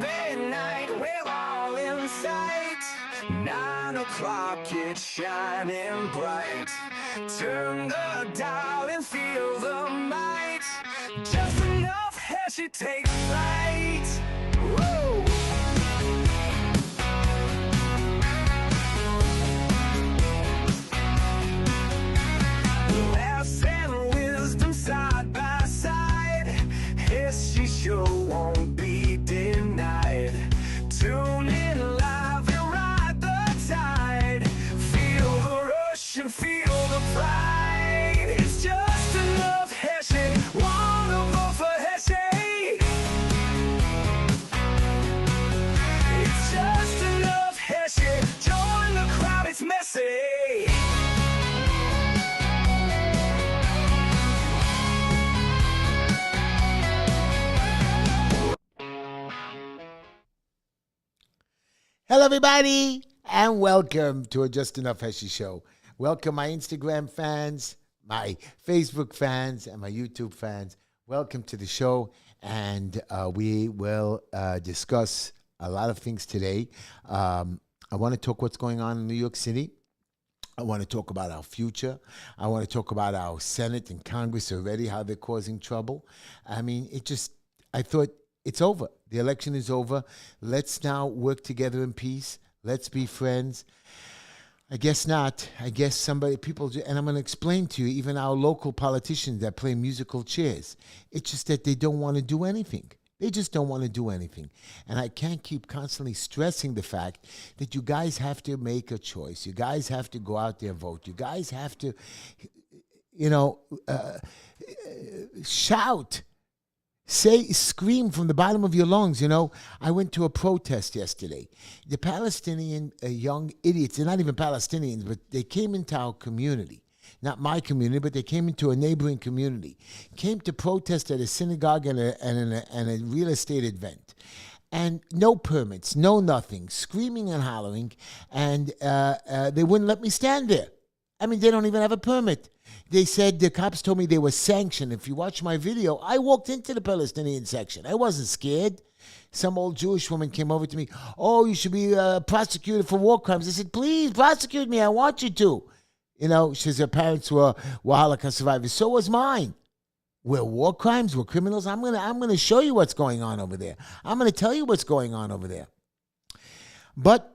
midnight, we're all in sight. 9 o'clock, it's shining bright. Turn the dial and feel the might. Just enough Heshy take flight. Woo! Laughs and wisdom side by side. Heshy show won't be denied. Tune in live and ride the tide. Feel the rush and feel the pride. It's just enough Heshy. Wanna vote for Heshy? It's just enough Heshy. Join the crowd, it's messy. Hello, everybody, and welcome to a Just Enough Heshy show. Welcome, my Instagram fans, my Facebook fans, and my YouTube fans. Welcome to the show, and we will discuss a lot of things today. I want to talk what's going on in New York City. I want to talk about our future. I want to talk about our Senate and Congress already, how they're causing trouble. I mean, I thought it's over. The election is over. Let's now work together in peace. Let's be friends. I guess not. I guess people, and I'm going to explain to you, even our local politicians that play musical chairs. It's just that they don't want to do anything. They just don't want to do anything. And I can't keep constantly stressing the fact that you guys have to make a choice. You guys have to go out there and vote. You guys have to, shout. Scream from the bottom of your lungs. I went to a protest yesterday. The Palestinian young idiots, they're not even Palestinians, but they came into our community. Not my community, but they came into a neighboring community. Came to protest at a synagogue and a real estate event. And no permits, no nothing, screaming and hollering, and they wouldn't let me stand there. I mean, they don't even have a permit. They said, the cops told me they were sanctioned. If you watch my video, I walked into the Palestinian section. I wasn't scared. Some old Jewish woman came over to me. Oh, you should be prosecuted for war crimes. I said, please prosecute me. I want you to. She says her parents were Holocaust survivors. So was mine. We're war crimes. We're criminals. I'm gonna show you what's going on over there. I'm gonna tell you what's going on over there. But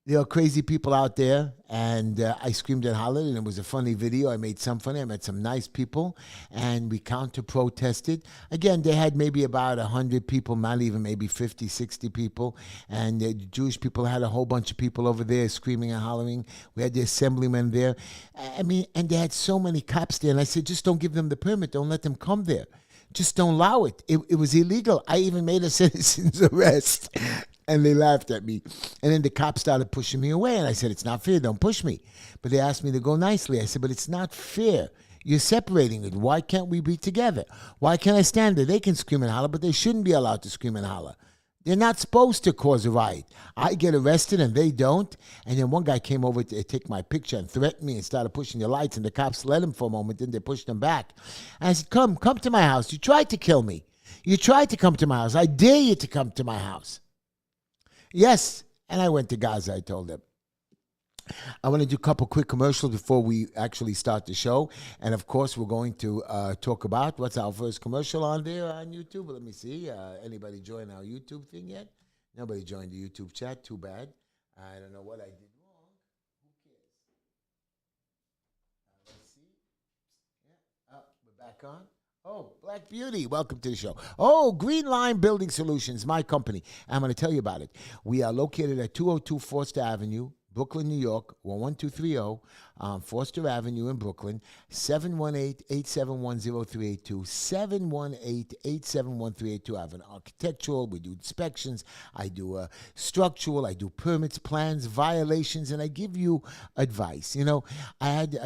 there are crazy people out there, and I screamed and hollered, and it was a funny video. I made some funny. I met some nice people, and we counter-protested. Again, they had maybe about 100 people, not even maybe 50, 60 people, and the Jewish people had a whole bunch of people over there screaming and hollering. We had the assemblyman there. I mean, and they had so many cops there, and I said, just don't give them the permit. Don't let them come there. Just don't allow it. It was illegal. I even made a citizen's arrest. And they laughed at me. And then the cops started pushing me away. And I said, it's not fair. Don't push me. But they asked me to go nicely. I said, but it's not fair. You're separating it. Why can't we be together? Why can't I stand there? They can scream and holler, but they shouldn't be allowed to scream and holler. They're not supposed to cause a riot. I get arrested and they don't. And then one guy came over to take my picture and threatened me and started pushing the lights. And the cops let him for a moment. Then they pushed him back. And I said, come to my house. You tried to kill me. You tried to come to my house. I dare you to come to my house. Yes, and I went to Gaza, I told them. I want to do a couple quick commercials before we actually start the show. And, of course, we're going to talk about what's our first commercial on there on YouTube. Let me see. Anybody join our YouTube thing yet? Nobody joined the YouTube chat. Too bad. I don't know what I did wrong. Who cares? Let's see. Yeah. We're back on. Oh, Black Beauty, welcome to the show. Oh, Green Line Building Solutions, my company. I'm going to tell you about it. We are located at 202 Forster Avenue, Brooklyn, New York, 11230, Forster Avenue in Brooklyn, 718-871-0382, 718-871-382. I have an architectural, we do inspections, I do structural, I do permits, plans, violations, and I give you advice. I had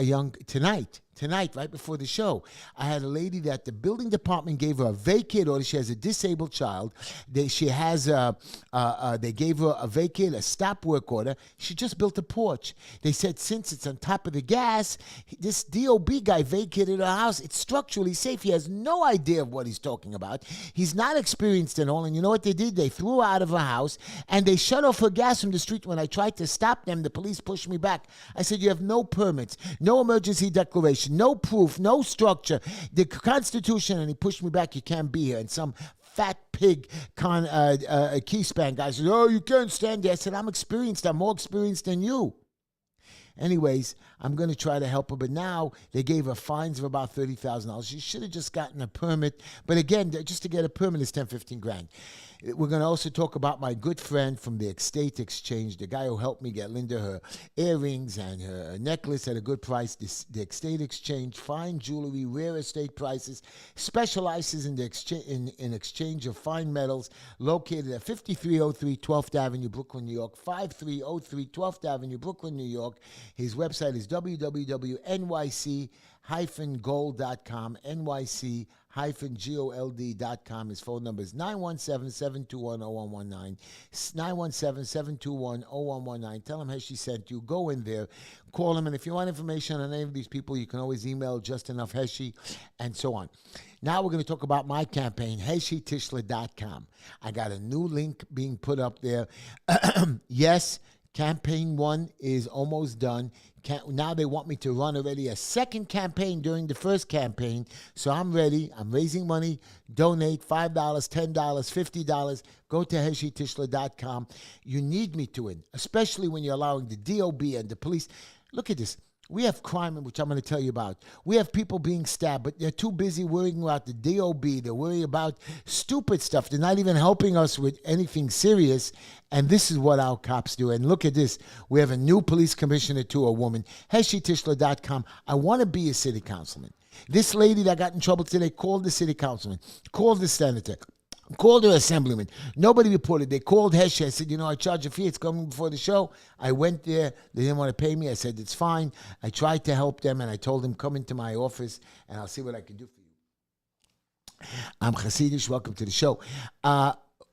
Tonight, right before the show, I had a lady that the building department gave her a vacate order. She has a disabled child. They gave her a vacate, a stop work order. She just built a porch. They said since it's on top cap of the gas. This DOB guy vacated a house. It's structurally safe. He has no idea of what he's talking about. He's not experienced at all. And you know what they did? They threw her out of her house and they shut off her gas from the street. When I tried to stop them, the police pushed me back. I said, you have no permits, no emergency declaration, no proof, no structure. The Constitution, and he pushed me back. You can't be here. And some fat pig key-span guy said, oh, you can't stand there. I said, I'm experienced. I'm more experienced than you. Anyways, I'm going to try to help her, but now they gave her fines of about $30,000. She should have just gotten a permit. But again, just to get a permit is $10, $15,000. We're going to also talk about my good friend from the Estate Exchange, the guy who helped me get Linda her earrings and her necklace at a good price. The Estate Exchange, fine jewelry, rare estate prices, specializes in the exchange of fine metals, located at 5303 12th Avenue, Brooklyn, New York, 5303 12th Avenue, Brooklyn, New York. His website is www.nyc-gold.com, nyc-gold.com. His phone number is 917-721-0119, 917-721-0119. Tell him Heshy sent you. Go in there, call him, and if you want information on any of these people, you can always email JustEnoughHeshy and so on. Now we're going to talk about my campaign, HeshyTishler.com. I got a new link being put up there. Yes, Campaign 1 is almost done. Now they want me to run already a second campaign during the first campaign. So I'm ready. I'm raising money. Donate $5, $10, $50. Go to HeshyTishler.com. You need me to win, especially when you're allowing the DOB and the police. Look at this. We have crime, which I'm going to tell you about. We have people being stabbed, but they're too busy worrying about the DOB. They're worrying about stupid stuff. They're not even helping us with anything serious. And this is what our cops do. And look at this. We have a new police commissioner, too, a woman. HeshyTishler.com. I want to be a city councilman. This lady that got in trouble today called the city councilman, called the senator, called her assemblyman. Nobody reported. They called Heshy. I said, I charge a fee. It's coming before the show. I went there. They didn't want to pay me. I said, it's fine. I tried to help them, and I told them, come into my office, and I'll see what I can do for you. I'm Hasidish. Welcome to the show.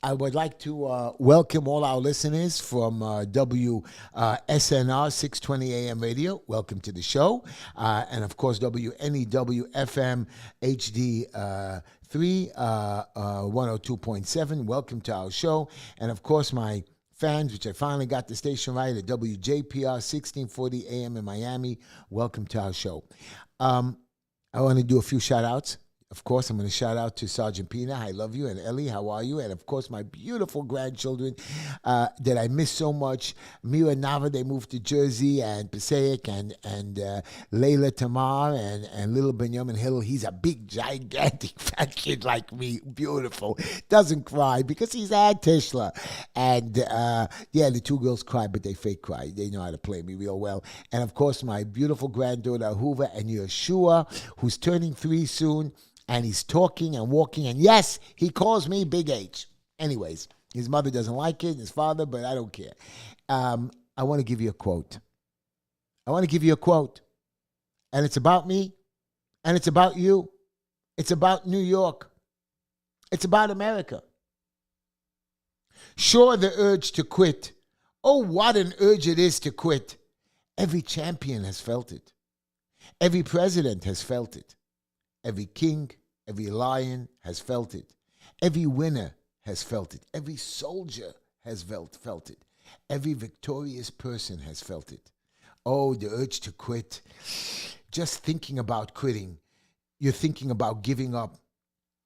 I would like to welcome all our listeners from WSNR 620 AM radio. Welcome to the show. And, of course, WNEW FM HD 102.7. Welcome to our show. And, of course, my fans, which I finally got the station right at WJPR 1640 AM in Miami. Welcome to our show. I want to do a few shout-outs. Of course, I'm going to shout out to Sergeant Pina. I love you. And Ellie, how are you? And, of course, my beautiful grandchildren that I miss so much. Mira Nava, they moved to Jersey, and Passaic, and Layla Tamar, and little Benjamin Hill. He's a big, gigantic, fat kid like me. Beautiful. Doesn't cry because he's had Tischler. And, the two girls cry, but they fake cry. They know how to play me real well. And, of course, my beautiful granddaughter, Hoover, and Yeshua, who's turning 3 soon. And he's talking and walking. And yes, he calls me Big H. Anyways, his mother doesn't like it, his father, but I don't care. I want to give you a quote. And it's about me. And it's about you. It's about New York. It's about America. Sure, the urge to quit. Oh, what an urge it is to quit. Every champion has felt it. Every president has felt it. Every king, every lion has felt it. Every winner has felt it. Every soldier has felt it. Every victorious person has felt it. Oh, the urge to quit. Just thinking about quitting. You're thinking about giving up.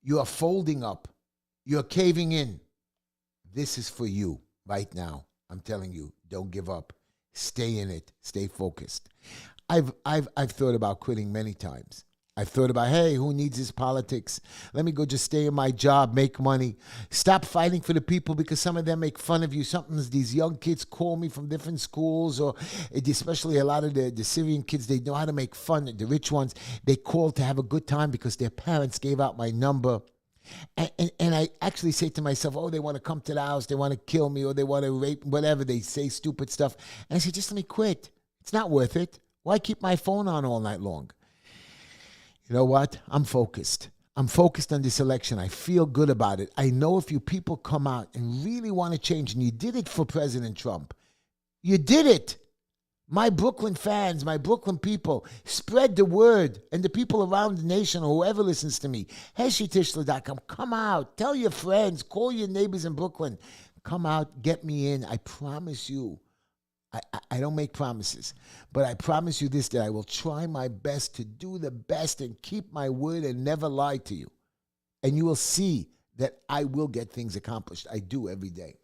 You are folding up. You're caving in. This is for you right now. I'm telling you, don't give up. Stay in it. Stay focused. I've thought about quitting many times. I've thought about, hey, who needs this politics? Let me go just stay in my job, make money. Stop fighting for the people because some of them make fun of you. Sometimes these young kids call me from different schools, or especially a lot of the Syrian kids, they know how to make fun. The rich ones, they call to have a good time because their parents gave out my number. And I actually say to myself, oh, they want to come to the house, they want to kill me, or they want to rape, whatever. They say stupid stuff. And I say, just let me quit. It's not worth it. Why keep my phone on all night long? You know what? I'm focused. I'm focused on this election. I feel good about it. I know if you people come out and really want to change, and you did it for President Trump. You did it. My Brooklyn fans, my Brooklyn people, spread the word. And the people around the nation or whoever listens to me, HeshyTishler.com, come out. Tell your friends. Call your neighbors in Brooklyn. Come out. Get me in. I promise you. I don't make promises. But I promise you this, that I will try my best to do the best and keep my word and never lie to you. And you will see that I will get things accomplished. I do every day.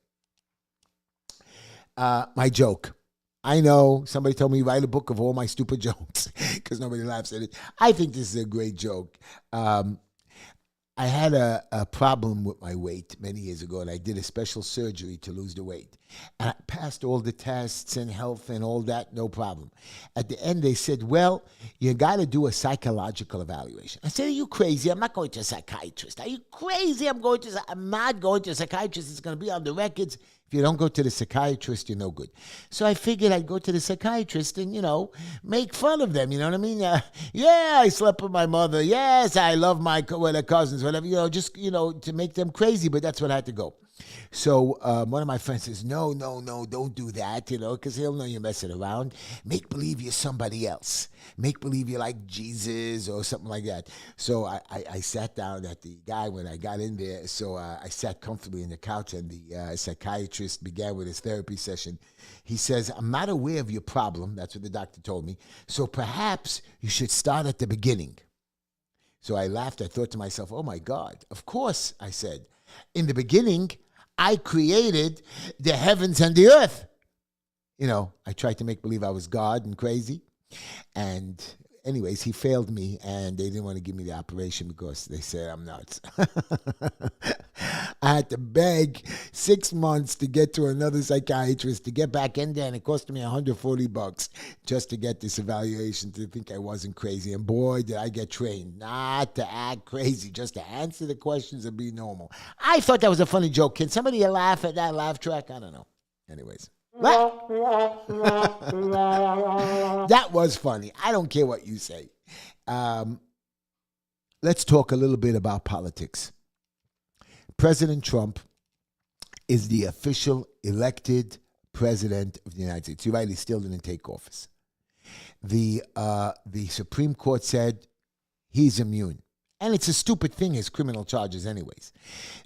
My joke. I know somebody told me write a book of all my stupid jokes because nobody laughs at it. I think this is a great joke. I had a problem with my weight many years ago, and I did a special surgery to lose the weight. And I passed all the tests and health and all that, no problem. At the end, they said, well, you got to do a psychological evaluation. I said, are you crazy? I'm not going to a psychiatrist. Are you crazy? I'm not going to a psychiatrist. It's going to be on the records. If you don't go to the psychiatrist, you're no good. So I figured I'd go to the psychiatrist and, make fun of them. You know what I mean? Yeah, I slept with my mother. Yes, I love my cousins, whatever, just, to make them crazy. But that's what I had to go. So one of my friends says, no, don't do that, because he'll know you're messing around. Make believe you're somebody else. Make believe you're like Jesus or something like that. So I sat down at the guy when I got in there. So I sat comfortably in the couch, and the psychiatrist began with his therapy session. He says, I'm not aware of your problem. That's what the doctor told me. So perhaps you should start at the beginning. So I laughed. I thought to myself, oh, my God. Of course, I said. In the beginning, I created the heavens and the earth. I tried to make believe I was God and crazy. And anyways, he failed me, and they didn't want to give me the operation because they said I'm nuts. I had to beg 6 months to get to another psychiatrist to get back in there, and it cost me $140 just to get this evaluation to think I wasn't crazy. And boy, did I get trained not to act crazy, just to answer the questions and be normal. I thought that was a funny joke. Can somebody laugh at that laugh track? I don't know. Anyways. That was funny. I don't care what you say. Let's talk a little bit about politics. President Trump is the official elected president of the United States. You're right, he still didn't take office. The Supreme Court said he's immune. And it's a stupid thing, his criminal charges anyways.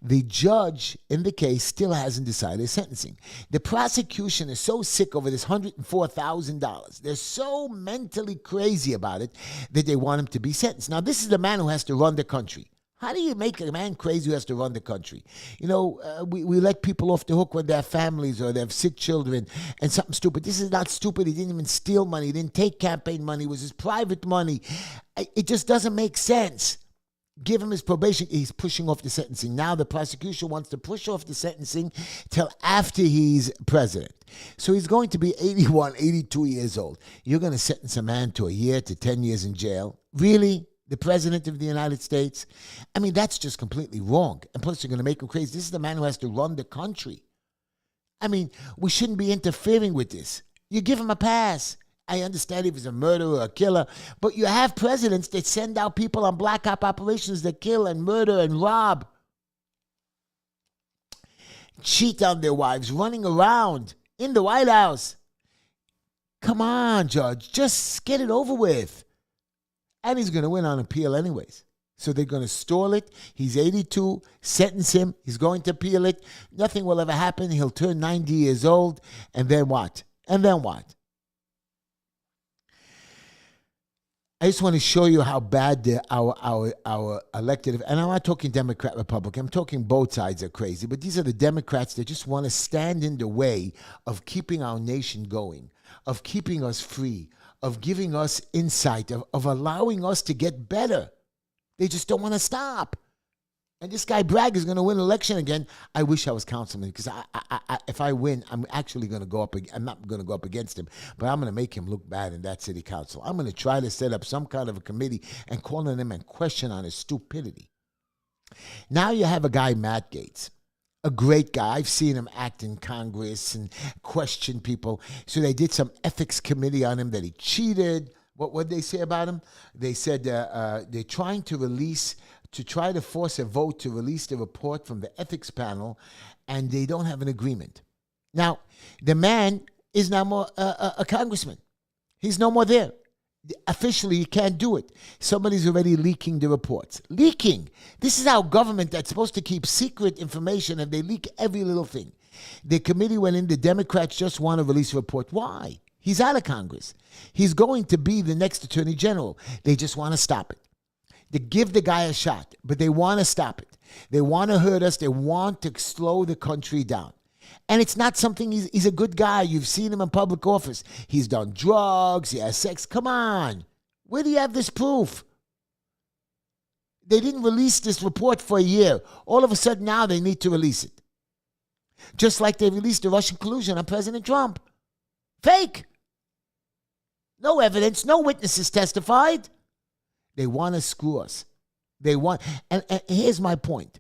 The judge in the case still hasn't decided his sentencing. The prosecution is so sick over this $104,000. They're so mentally crazy about it that they want him to be sentenced. Now, this is the man who has to run the country. How do you make a man crazy who has to run the country? We let people off the hook when they have families or they have sick children and something stupid. This is not stupid. He didn't even steal money. He didn't take campaign money. It was his private money. It just doesn't make sense. Give him his probation. He's pushing off the sentencing. Now the prosecution wants to push off the sentencing till after he's president. So he's going to be 81, 82 years old. You're going to sentence a man to a year to 10 years in jail? Really? The president of the United States? I mean, that's just completely wrong. And plus, you're going to make him crazy. This is the man who has to run the country. I mean, we shouldn't be interfering with this. You give him a pass. I understand if he's a murderer or a killer, but you have presidents that send out people on black op operations that kill and murder and rob, cheat on their wives, running around in the White House. Come on, Judge, just get it over with. And he's going to win on appeal anyways. So they're going to stall it. He's 82, sentence him. He's going to appeal it. Nothing will ever happen. He'll turn 90 years old. And then what? I just want to show you how bad our elected, and I'm not talking Democrat, Republican, I'm talking both sides are crazy, but these are the Democrats that just want to stand in the way of keeping our nation going, of keeping us free, of giving us insight, of allowing us to get better. They just don't want to stop. And this guy Bragg is going to win an election again. I wish I was councilman because if I win, I'm actually going to go up. I'm not going to go up against him, but I'm going to make him look bad in that city council. I'm going to try to set up some kind of a committee and call on him and question on his stupidity. Now you have a guy, Matt Gaetz, a great guy. I've seen him act in Congress and question people. So they did some ethics committee on him that he cheated. What did they say about him? They said they're trying to try to force a vote to release the report from the ethics panel, and they don't have an agreement. Now, the man is now a congressman. He's no more there. Officially, you can't do it. Somebody's already leaking the reports. Leaking. This is our government that's supposed to keep secret information, and they leak every little thing. The committee went in. The Democrats just want to release a report. Why? He's out of Congress. He's going to be the next attorney general. They just want to stop it. They give the guy a shot, but they want to stop it. They want to hurt us. They want to slow the country down. And it's not something, he's a good guy. You've seen him in public office. He's done drugs. He has sex. Come on. Where do you have this proof? They didn't release this report for a year. All of a sudden now they need to release it. Just like they released the Russian collusion on President Trump. Fake. No evidence. No witnesses testified. They want to screw us. They want, and here's my point.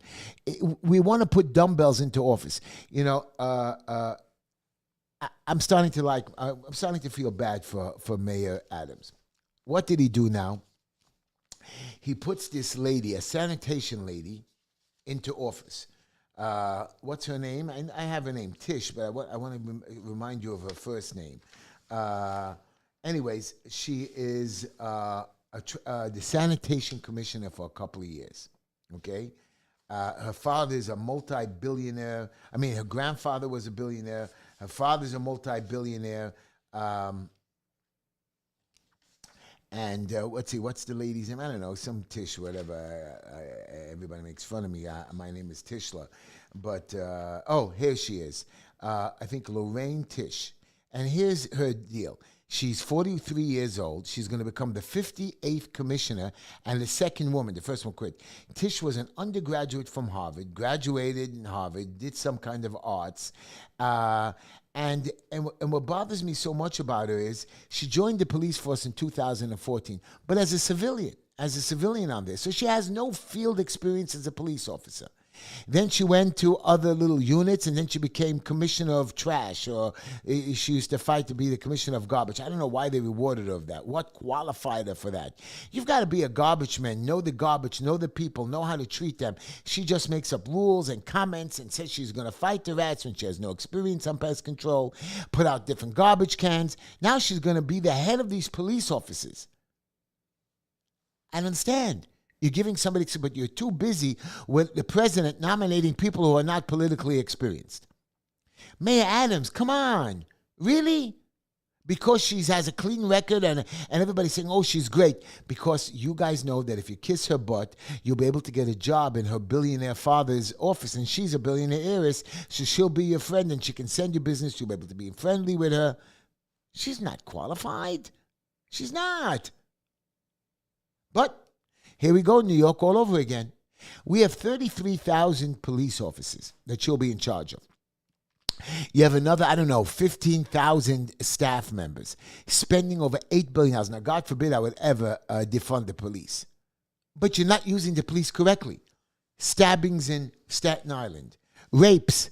We want to put dumbbells into office. You know, I'm starting to feel bad for Mayor Adams. What did he do now? He puts this lady, a sanitation lady, into office. What's her name? I have her name, Tish, but I want to remind you of her first name. Anyways, she is the sanitation commissioner for a couple of years, okay? Her father is a multi-billionaire. I mean, her grandfather was a billionaire. Her father's a multi-billionaire. And what's the lady's name? I don't know, some Tish, whatever. Everybody makes fun of me. My name is Tishla. But, here she is. I think Lorraine Tish. And here's her deal. She's 43 years old. She's going to become the 58th commissioner and the second woman. The first one quit. Tish was an undergraduate from Harvard, graduated in Harvard, did some kind of arts. And what bothers me so much about her is she joined the police force in 2014, but as a civilian on this. So she has no field experience as a police officer. Then she went to other little units, and then she became commissioner of trash, or she used to fight to be the commissioner of garbage. I don't know why they rewarded her of that. What qualified her for that? You've got to be a garbage man, know the garbage, know the people, know how to treat them. She just makes up rules and comments and says she's going to fight the rats when she has no experience on pest control, put out different garbage cans. Now she's going to be the head of these police officers. I don't understand. You're giving somebody, but you're too busy with the president nominating people who are not politically experienced. Mayor Adams, come on. Really? Because she has a clean record and everybody's saying, oh, she's great. Because you guys know that if you kiss her butt, you'll be able to get a job in her billionaire father's office. And she's a billionaire heiress, so she'll be your friend and she can send you business. You'll be able to be friendly with her. She's not qualified. She's not. But here we go, New York all over again. We have 33,000 police officers that she'll be in charge of. You have another, 15,000 staff members spending over $8 billion. Now, God forbid I would ever defund the police. But you're not using the police correctly. Stabbings in Staten Island. Rapes.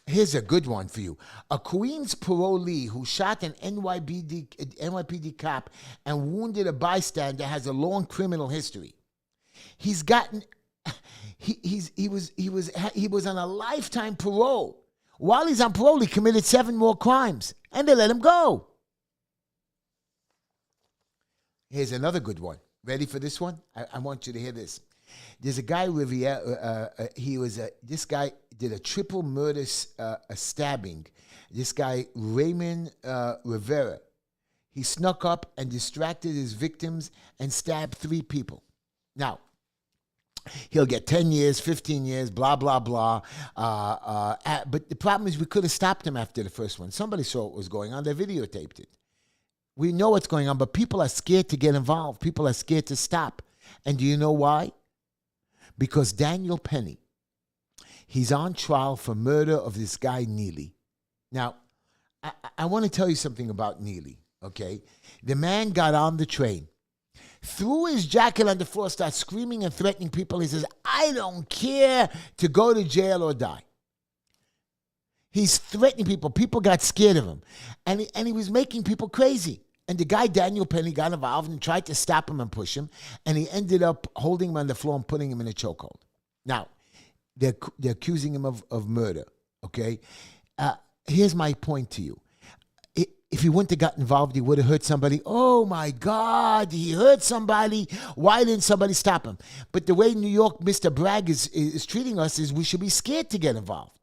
Here's a good one for you. A Queens parolee who shot an NYPD cop and wounded a bystander has a long criminal history. He's gotten, he was on a lifetime parole. While he's on parole, he committed 7 more crimes, and they let him go. Here's another good one. Ready for this one? I want you to hear this. There's a guy, Riviera, this guy did a triple murder stabbing. This guy, Raymond Rivera, he snuck up and distracted his victims and stabbed 3 people. Now, he'll get 10 years, 15 years, blah, blah, blah. But the problem is we could have stopped him after the first one. Somebody saw what was going on. They videotaped it. We know what's going on, but people are scared to get involved. People are scared to stop. And do you know why? Because Daniel Penny, he's on trial for murder of this guy, Neely. Now, I want to tell you something about Neely, okay? The man got on the train, threw his jacket on the floor, started screaming and threatening people. He says, I don't care to go to jail or die. He's threatening people. People got scared of him. And he was making people crazy. And the guy, Daniel Penny, got involved and tried to stop him and push him. And he ended up holding him on the floor and putting him in a chokehold. Now, they're accusing him of murder, okay? Here's my point to you. If he wouldn't have got involved, he would have hurt somebody. Oh my God, he hurt somebody. Why didn't somebody stop him? But the way New York, Mr. Bragg is treating us is we should be scared to get involved.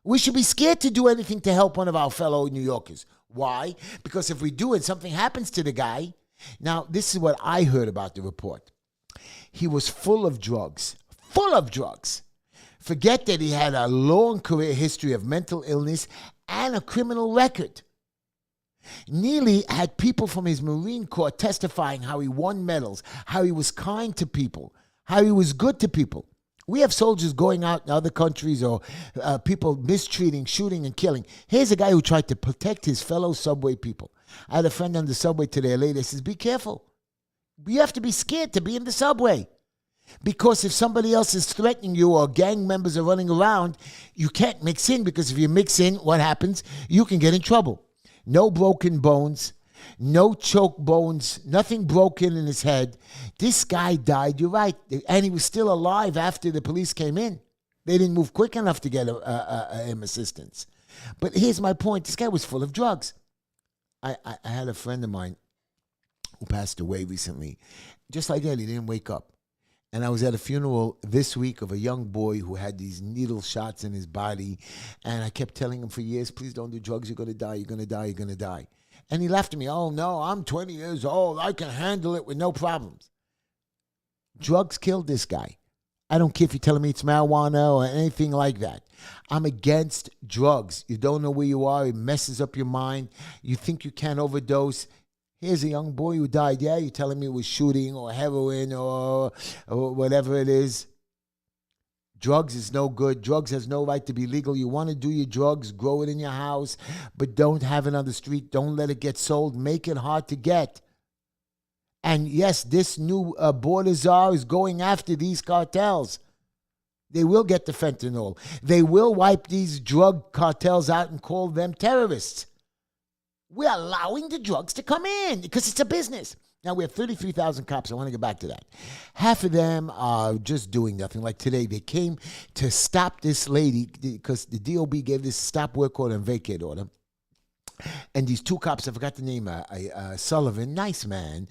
We should be scared to do anything to help one of our fellow New Yorkers. Why? Because if we do and something happens to the guy, now this is what I heard about the report. He was full of drugs. Full of drugs. Forget that he had a long career history of mental illness and a criminal record. Neely had people from his Marine Corps testifying how he won medals, how he was kind to people, how he was good to people. We have soldiers going out in other countries or people mistreating, shooting, and killing. Here's a guy who tried to protect his fellow subway people. I had a friend on the subway today, a lady says, be careful. You have to be scared to be in the subway. Because if somebody else is threatening you or gang members are running around, you can't mix in, because if you mix in, what happens? You can get in trouble. No broken bones, no choke bones, nothing broken in his head. This guy died, you're right, and he was still alive after the police came in. They didn't move quick enough to get him assistance. But here's my point. This guy was full of drugs. I had a friend of mine who passed away recently. Just like that, he didn't wake up. And I was at a funeral this week of a young boy who had these needle shots in his body. And I kept telling him for years, please don't do drugs. You're going to die. You're going to die. You're going to die. And he laughed at me. Oh, no, I'm 20 years old. I can handle it with no problems. Drugs killed this guy. I don't care if you're telling me it's marijuana or anything like that. I'm against drugs. You don't know where you are. It messes up your mind. You think you can't overdose. Here's a young boy who died. Yeah, you're telling me it was shooting or heroin or whatever it is. Drugs is no good. Drugs has no right to be legal. You want to do your drugs, grow it in your house, but don't have it on the street. Don't let it get sold. Make it hard to get. And yes, this new border czar is going after these cartels. They will get the fentanyl. They will wipe these drug cartels out and call them terrorists. We're allowing the drugs to come in because it's a business. Now, we have 33,000 cops. I want to get back to that. Half of them are just doing nothing. Like today, they came to stop this lady because the DOB gave this stop work order and vacate order. And these two cops, I forgot the name, Sullivan, nice man.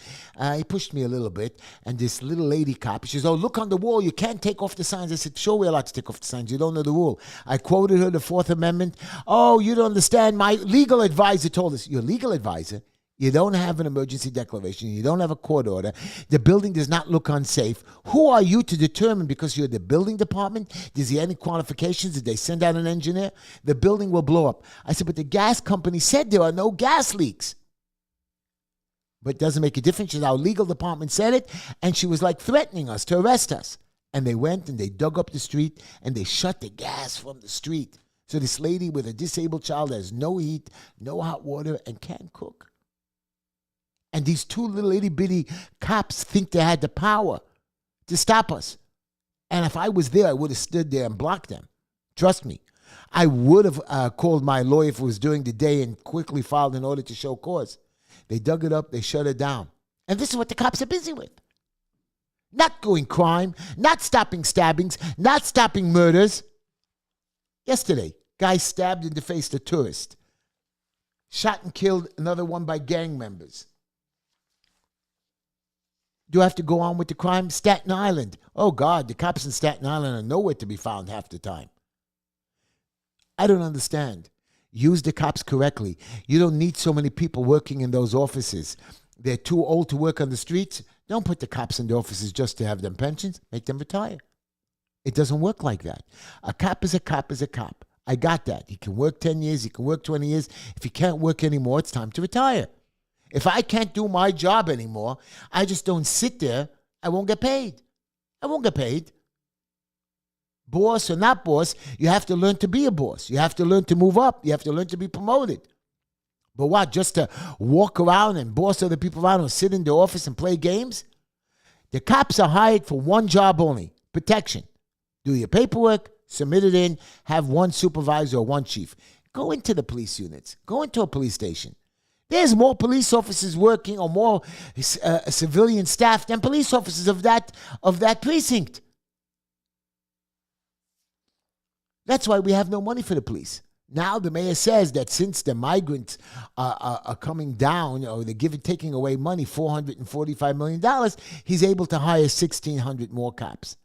He pushed me a little bit. And this little lady cop, she says, oh, look on the wall. You can't take off the signs. I said, sure, we're allowed to take off the signs. You don't know the rule. I quoted her the Fourth Amendment. Oh, you don't understand. My legal advisor told us. Your legal advisor? You don't have an emergency declaration. You don't have a court order. The building does not look unsafe. Who are you to determine, because you're the building department? Does he have any qualifications? Did they send out an engineer? The building will blow up. I said, but the gas company said there are no gas leaks. But it doesn't make a difference. She said, our legal department said it. And she was like threatening us to arrest us. And they went and they dug up the street and they shut the gas from the street. So this lady with a disabled child has no heat, no hot water, and can't cook. And these two little itty-bitty cops think they had the power to stop us. And if I was there, I would have stood there and blocked them. Trust me. I would have called my lawyer if it was during the day and quickly filed an order to show cause. They dug it up. They shut it down. And this is what the cops are busy with. Not doing crime, not stopping stabbings, not stopping murders. Yesterday, guy stabbed in the face a tourist. Shot and killed another one by gang members. Do I have to go on with the crime? Staten Island. Oh, God, the cops in Staten Island are nowhere to be found half the time. I don't understand. Use the cops correctly. You don't need so many people working in those offices. They're too old to work on the streets. Don't put the cops in the offices just to have them pensions. Make them retire. It doesn't work like that. A cop is a cop is a cop. I got that. He can work 10 years. He can work 20 years. If he can't work anymore, it's time to retire. If I can't do my job anymore, I just don't sit there. I won't get paid. I won't get paid. Boss or not boss, you have to learn to be a boss. You have to learn to move up. You have to learn to be promoted. But what, just to walk around and boss other people around or sit in the office and play games? The cops are hired for one job only, protection. Do your paperwork, submit it in, have one supervisor or one chief. Go into the police units. Go into a police station. There's more police officers working or more civilian staff than police officers of that precinct. That's why we have no money for the police. Now the mayor says that since the migrants are coming down, or they're taking away money, $445 million, he's able to hire 1,600 more cops.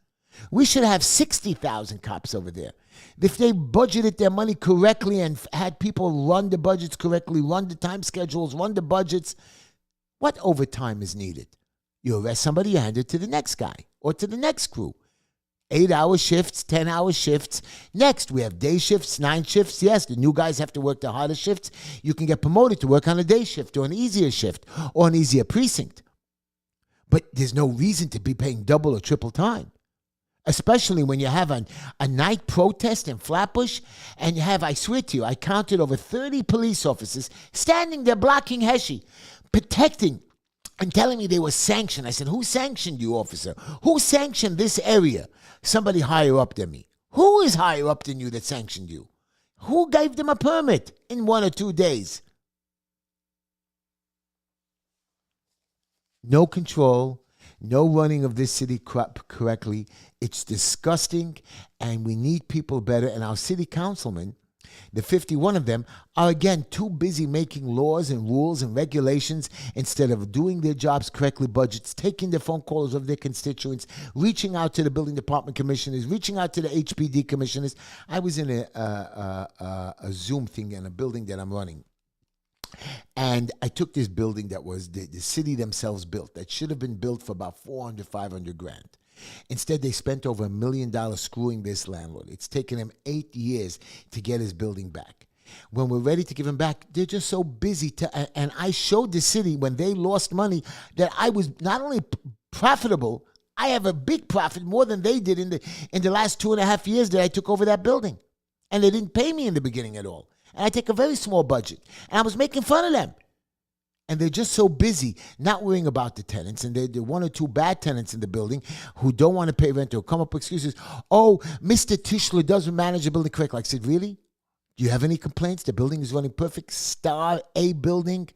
We should have 60,000 cops over there. If they budgeted their money correctly and had people run the budgets correctly, run the time schedules, run the budgets, what overtime is needed? You arrest somebody, you hand it to the next guy or to the next crew. 8-hour shifts, 10-hour shifts. Next, we have day shifts, 9 shifts. Yes, the new guys have to work the harder shifts. You can get promoted to work on a day shift or an easier shift or an easier precinct. But there's no reason to be paying double or triple time, especially when you have a night protest in Flatbush and you have, I swear to you, I counted over 30 police officers standing there blocking Heshy, protecting and telling me they were sanctioned. I said, who sanctioned you, officer? Who sanctioned this area? Somebody higher up than me. Who is higher up than you that sanctioned you? Who gave them a permit in 1 or 2 days? No control, no running of this city correctly. It's disgusting, and we need people better. And our city councilmen, the 51 of them, are again too busy making laws and rules and regulations instead of doing their jobs correctly, budgets, taking the phone calls of their constituents, reaching out to the building department commissioners, reaching out to the HPD commissioners. I was in a Zoom thing in a building that I'm running. And I took this building that was the city themselves built, that should have been built for about 400, 500 grand. Instead, they spent over $1 million screwing this landlord. It's taken him 8 years to get his building back. When we're ready to give him back, they're just so busy. And I showed the city when they lost money that I was not only profitable, I have a big profit, more than they did in the last 2.5 years that I took over that building. And they didn't pay me in the beginning at all. And I take a very small budget. And I was making fun of them. And they're just so busy not worrying about the tenants. And they're 1 or 2 bad tenants in the building who don't want to pay rent or come up with excuses. Oh, Mr. Tischler doesn't manage the building correctly. I said, really? Do you have any complaints? The building is running perfect. Star A building.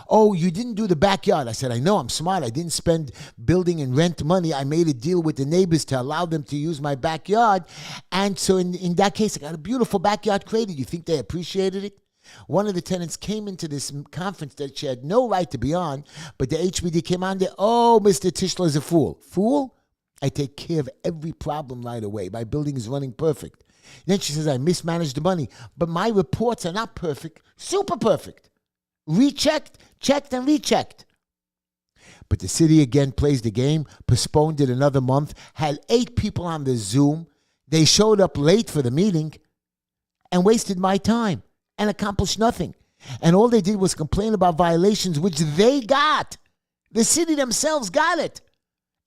Oh, you didn't do the backyard. I said, I know, I'm smart. I didn't spend building and rent money. I made a deal with the neighbors to allow them to use my backyard. And so in that case, I got a beautiful backyard created. You think they appreciated it? One of the tenants came into this conference that she had no right to be on, but the HBD came on there. Oh, Mr. Tischler is a fool. Fool? I take care of every problem right away. My building is running perfect. Then she says, I mismanaged the money, but my reports are not perfect, super perfect. Rechecked, checked, and rechecked. But the city again plays the game, postponed it another month, had 8 people on the Zoom. They showed up late for the meeting and wasted my time and accomplished nothing. And all they did was complain about violations, which they got. The city themselves got it.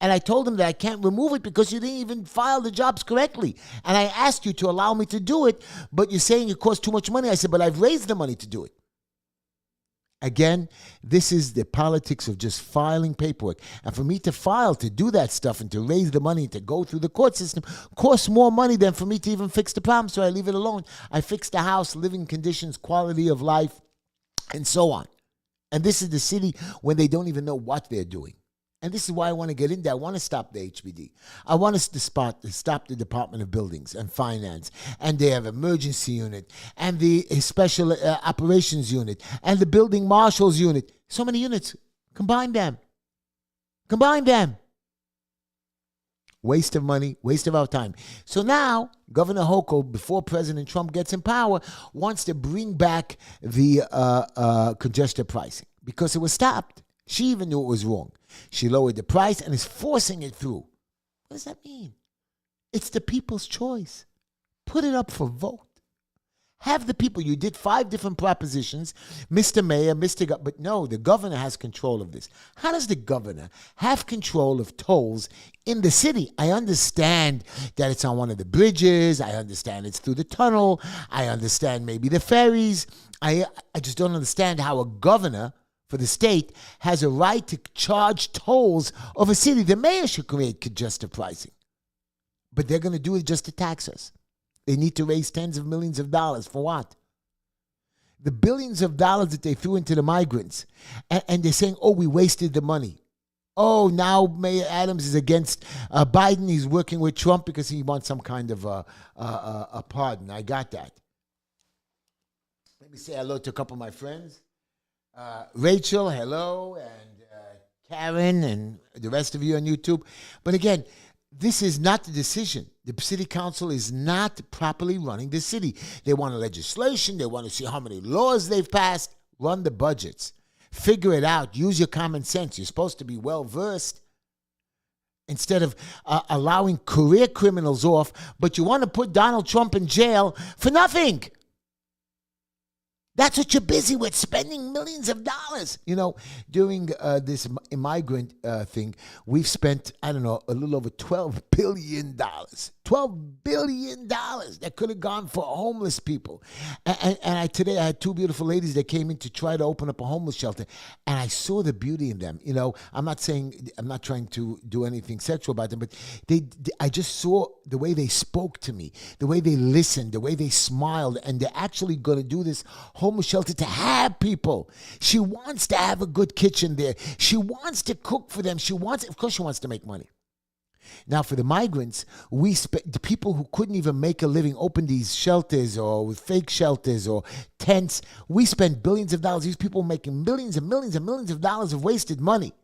And I told them that I can't remove it because you didn't even file the jobs correctly. And I asked you to allow me to do it, but you're saying it costs too much money. I said, but I've raised the money to do it. Again, this is the politics of just filing paperwork. And for me to file, to do that stuff and to raise the money, to go through the court system, costs more money than for me to even fix the problem. So I leave it alone. I fix the house, living conditions, quality of life, and so on. And this is the city when they don't even know what they're doing. And this is why I want to get in there. I want to stop the HBD. I want us to stop the Department of Buildings and Finance. And they have emergency unit and the special operations unit and the building marshals unit. So many units. Combine them. Combine them. Waste of money, waste of our time. So now, Governor Hochul, before President Trump gets in power, wants to bring back the congestion pricing because it was stopped. She even knew it was wrong. She lowered the price and is forcing it through. What does that mean? It's the people's choice. Put it up for vote. Have the people. You did 5 different propositions, Mr. Mayor, but no, the governor has control of this. How does the governor have control of tolls in the city? I understand that it's on one of the bridges. I understand it's through the tunnel. I understand maybe the ferries. I just don't understand how a governor for the state has a right to charge tolls of a city. The mayor should create congestive pricing. But they're going to do it just to tax us. They need to raise tens of millions of dollars. For what? The billions of dollars that they threw into the migrants. And they're saying, oh, we wasted the money. Oh, now Mayor Adams is against Biden. He's working with Trump because he wants some kind of a pardon. I got that. Let me say hello to a couple of my friends. Rachel, hello, and Karen, and the rest of you on YouTube. But again, this is not the decision. The city council is not properly running the city. They want legislation. They want to see how many laws they've passed. Run the budgets. Figure it out. Use your common sense. You're supposed to be well-versed. Instead of allowing career criminals off, but you want to put Donald Trump in jail for nothing. That's what you're busy with, spending millions of dollars. You know, during this immigrant thing, we've spent, I don't know, a little over $12 billion. $12 billion that could have gone for homeless people. And today I had two beautiful ladies that came in to try to open up a homeless shelter. And I saw the beauty in them. You know, I'm not trying to do anything sexual about them, but I just saw the way they spoke to me, the way they listened, the way they smiled. And they're actually going to do this homeless shelter to have people. She wants to have a good kitchen there. She wants to cook for them. Of course she wants to make money. Now, for the migrants, the people who couldn't even make a living open these shelters or with fake shelters or tents. We spend billions of dollars. These people making millions and millions and millions of dollars of wasted money.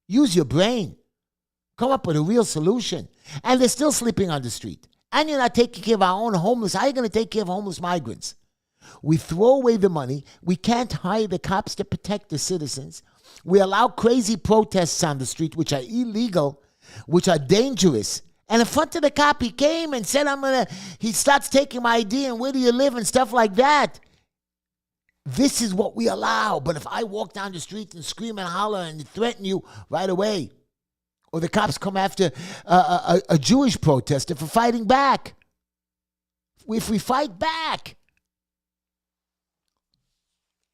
Use your brain. Come up with a real solution. And they're still sleeping on the street. And you're not taking care of our own homeless. How are you going to take care of homeless migrants? We throw away the money. We can't hire the cops to protect the citizens. We allow crazy protests on the street, which are illegal, which are dangerous. And in front of the cop, he came and said, he starts taking my ID and where do you live and stuff like that. This is what we allow. But if I walk down the street and scream and holler and threaten you right away, or the cops come after a Jewish protester for fighting back. If we fight back,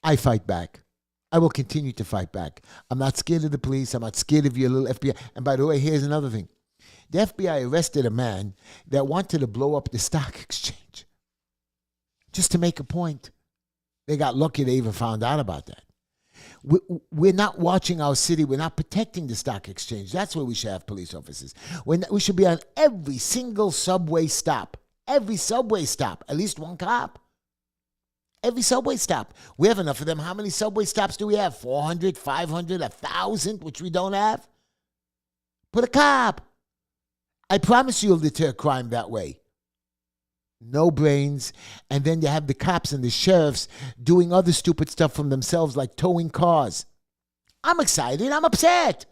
I fight back. I will continue to fight back. I'm not scared of the police. I'm not scared of your little FBI. And by the way, here's another thing. The FBI arrested a man that wanted to blow up the stock exchange just to make a point. They got lucky they even found out about that. We're not watching our city. We're not protecting the stock exchange. That's where we should have police officers. We should be on every single subway stop. Every subway stop. At least one cop. Every subway stop. We have enough of them. How many subway stops do we have? 400, 500, 1,000, which we don't have? Put a cop. I promise you'll deter crime that way. No brains. And then you have the cops and the sheriffs doing other stupid stuff from themselves, like towing cars. I'm excited. I'm upset.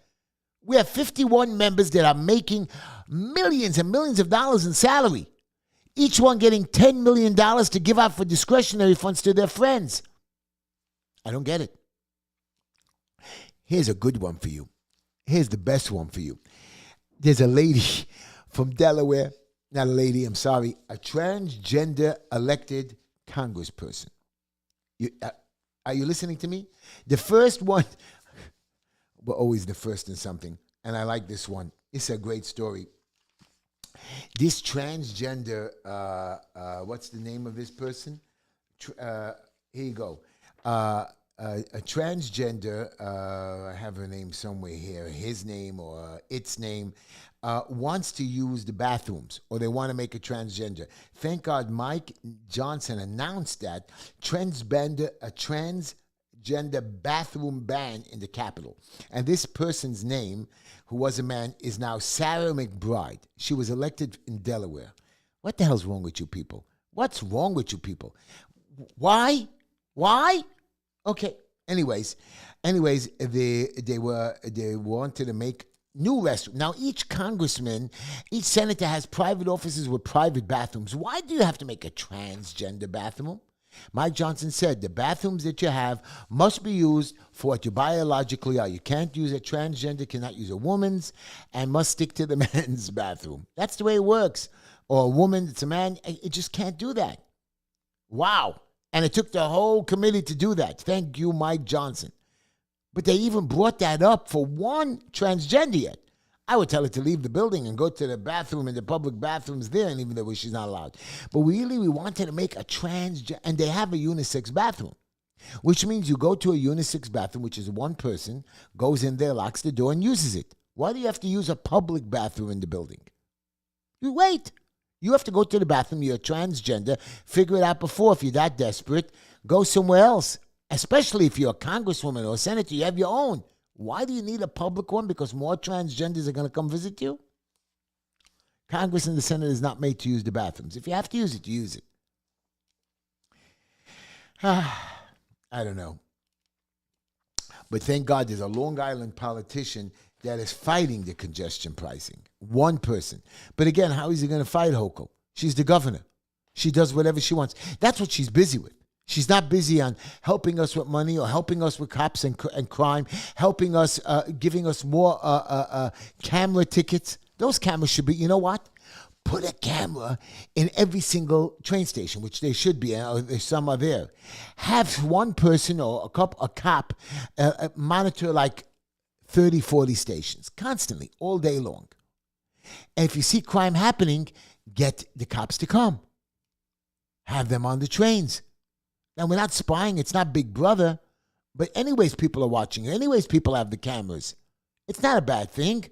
We have 51 members that are making millions and millions of dollars in salary. Each one getting $10 million to give out for discretionary funds to their friends. I don't get it. Here's a good one for you. Here's the best one for you. There's a lady from Delaware. Not a lady, I'm sorry. A transgender elected congressperson. Are you listening to me? The first one, we're always the first in something. And I like this one. It's a great story. This transgender, what's the name of this person? Here you go. A transgender, I have her name somewhere here, his name or its name, wants to use the bathrooms, or they want to make a transgender. Thank God Mike Johnson announced that a transgender bathroom ban in the Capitol. And this person's name, who was a man, is now Sarah McBride. She was elected in Delaware. What the hell's wrong with you people? What's wrong with you people? Why? Okay. Anyways, they wanted to make new restrooms. Now, each congressman, each senator has private offices with private bathrooms. Why do you have to make a transgender bathroom? Mike Johnson said the bathrooms that you have must be used for what you biologically are. You can't use a transgender, cannot use a woman's, and must stick to the man's bathroom. That's the way it works. Or a woman, it's a man, it just can't do that. Wow. And it took the whole committee to do that. Thank you, Mike Johnson. But they even brought that up for one transgender yet. I would tell her to leave the building and go to the bathroom and the public bathrooms there, and even though she's not allowed. But really, we wanted to make a transgender, and they have a unisex bathroom, which means you go to a unisex bathroom, which is one person, goes in there, locks the door, and uses it. Why do you have to use a public bathroom in the building? You wait. You have to go to the bathroom. You're a transgender. Figure it out before. If you're that desperate, go somewhere else. Especially if you're a congresswoman or a senator, you have your own. Why do you need a public one? Because more transgenders are going to come visit you? Congress and the Senate is not made to use the bathrooms. If you have to use it, you use it. I don't know. But thank God there's a Long Island politician that is fighting the congestion pricing. One person. But again, how is he going to fight Hochul? She's the governor. She does whatever she wants. That's what she's busy with. She's not busy on helping us with money or helping us with cops and crime, helping us, giving us more camera tickets. Those cameras should be, you know what? Put a camera in every single train station, which they should be, some are there. Have one person or a cop monitor like 30, 40 stations constantly, all day long. And if you see crime happening, get the cops to come. Have them on the trains. Now, we're not spying. It's not Big Brother. But anyways, people are watching. Anyways, people have the cameras. It's not a bad thing.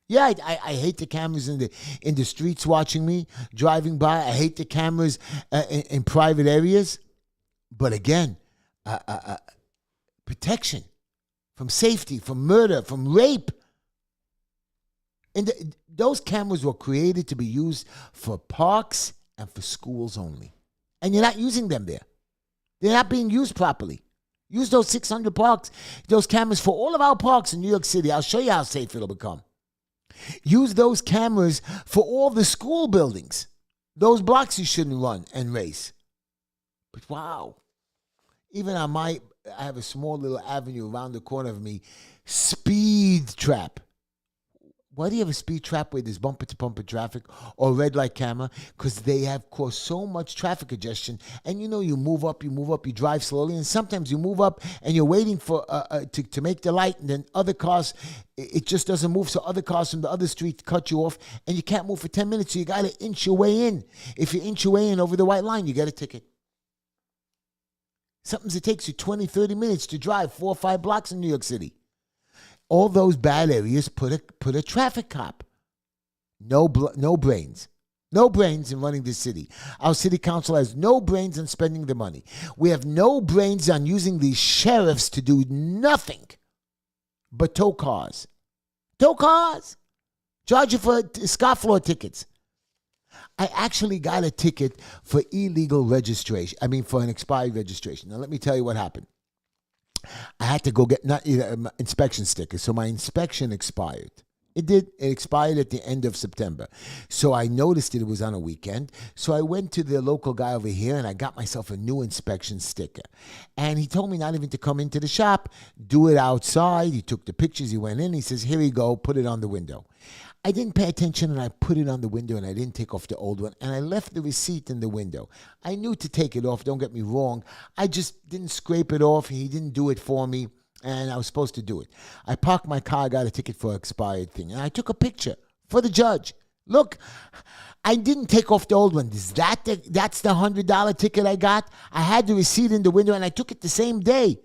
Yeah, I hate the cameras in the streets watching me, driving by. I hate the cameras in private areas. But again, protection from safety, from murder, from rape. And those cameras were created to be used for parks and for schools only. And you're not using them there. They're not being used properly. Use those 600 parks, those cameras for all of our parks in New York City. I'll show you how safe it'll become. Use those cameras for all the school buildings. Those blocks you shouldn't run and race. But wow. Even on I have a small little avenue around the corner of me, speed trap. Why do you have a speed trap where there's bumper-to-bumper traffic or red light camera? Because they have caused so much traffic congestion. And you move up, you drive slowly, and sometimes you move up and you're waiting for to make the light, and then other cars, it just doesn't move, so other cars from the other street cut you off, and you can't move for 10 minutes, so you got to inch your way in. If you inch your way in over the white line, you get a ticket. Sometimes it takes you 20, 30 minutes to drive 4 or 5 blocks in New York City. All those bad areas put a traffic cop. No brains. No brains in running this city. Our city council has no brains in spending the money. We have no brains on using these sheriffs to do nothing but tow cars. Tow cars. Charge you for scofflaw tickets. I actually got a ticket for illegal registration. For an expired registration. Now, let me tell you what happened. I had to go get inspection stickers, so my inspection expired. It expired at the end of September. So I noticed it was on a weekend. So I went to the local guy over here and I got myself a new inspection sticker. And he told me not even to come into the shop, do it outside. He took the pictures, he went in, he says, here you go, put it on the window. I didn't pay attention and I put it on the window and I didn't take off the old one and I left the receipt in the window. I knew to take it off, don't get me wrong. I just didn't scrape it off. He didn't do it for me and I was supposed to do it. I parked my car, got a ticket for an expired thing and I took a picture for the judge. Look, I didn't take off the old one. That's the $100 ticket I got? I had the receipt in the window and I took it the same day.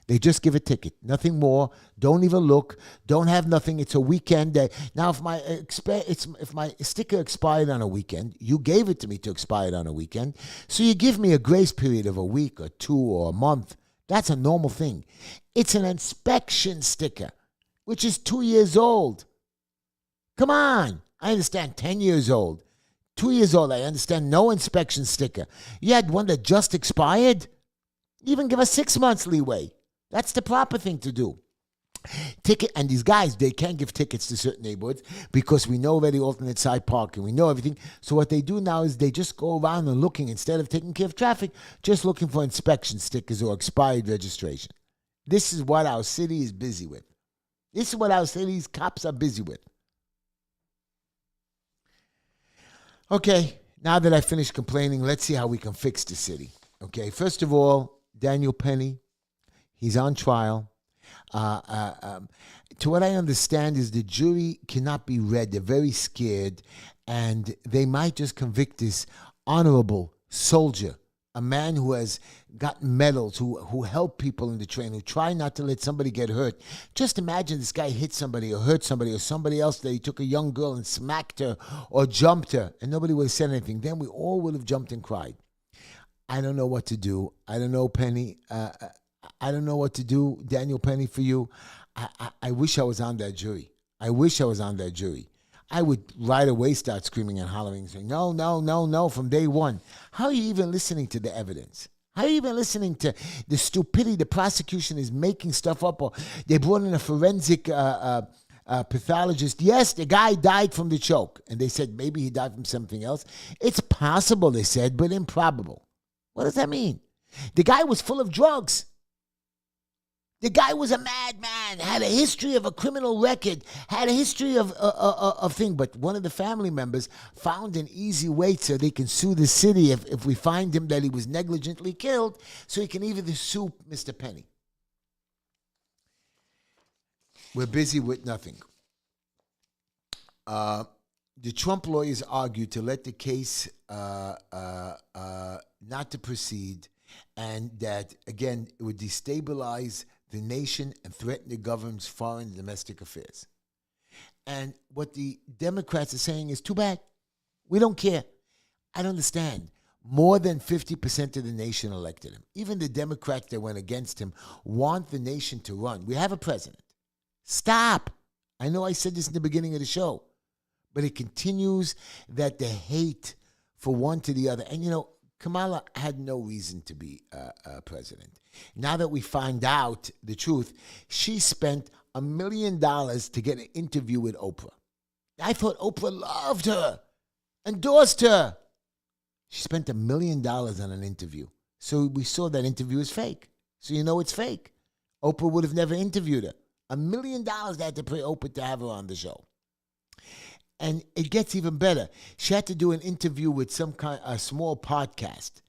They just give a ticket, nothing more. Don't even look. Don't have nothing. It's a weekend day. Now, if my sticker expired on a weekend, you gave it to me to expire on a weekend, so you give me a grace period of a week or 2 or a month. That's a normal thing. It's an inspection sticker, which is 2 years old. Come on. I understand 10 years old. 2 years old, I understand no inspection sticker. You had one that just expired? Even give us 6 months leeway. That's the proper thing to do. And these guys, they can't give tickets to certain neighborhoods because we know where the alternate side parking. We know everything. So what they do now is they just go around and looking, instead of taking care of traffic, just looking for inspection stickers or expired registration. This is what our city is busy with. This is what our city's cops are busy with. Okay, now that I finished complaining, let's see how we can fix the city. Okay, first of all, Daniel Penny. He's on trial. To what I understand is the jury cannot be read. They're very scared, and they might just convict this honorable soldier a man who has gotten medals, who helped people in the train, who try not to let somebody get hurt. Just imagine this guy hit somebody or hurt somebody or somebody else that he took a young girl and smacked her or jumped her and nobody would have said anything. Then we all would have jumped and cried. I don't know what to do. I don't know, Penny. I don't know what to do, Daniel Penny, for you. I wish I was on that jury. I wish I was on that jury. I would right away start screaming and hollering, saying, no, no, no, no, from day one. How are you even listening to the evidence? How are you even listening to the stupidity the prosecution is making stuff up? Or they brought in a forensic pathologist. Yes, the guy died from the choke. And they said maybe he died from something else. It's possible, they said, but improbable. What does that mean? The guy was full of drugs. The guy was a madman, had a history of a criminal record, had a history of thing. But one of the family members found an easy way so they can sue the city if we find him that he was negligently killed, so he can either sue Mr. Penny. We're busy with nothing. The Trump lawyers argued to let the case not to proceed, and that, again, it would destabilize the nation and threaten the government's foreign and domestic affairs. And what the Democrats are saying is, too bad. We don't care. I don't understand. More than 50% of the nation elected him. Even the Democrats that went against him want the nation to run. We have a president. Stop. I know I said this in the beginning of the show, but it continues that the hate for one to the other. And, Kamala had no reason to be president. Now that we find out the truth, she spent $1 million to get an interview with Oprah. I thought Oprah loved her, endorsed her. She spent $1 million on an interview. So we saw that interview is fake. So you know it's fake. Oprah would have never interviewed her. $1 million they had to pay Oprah to have her on the show. And it gets even better. She had to do an interview with a small podcast.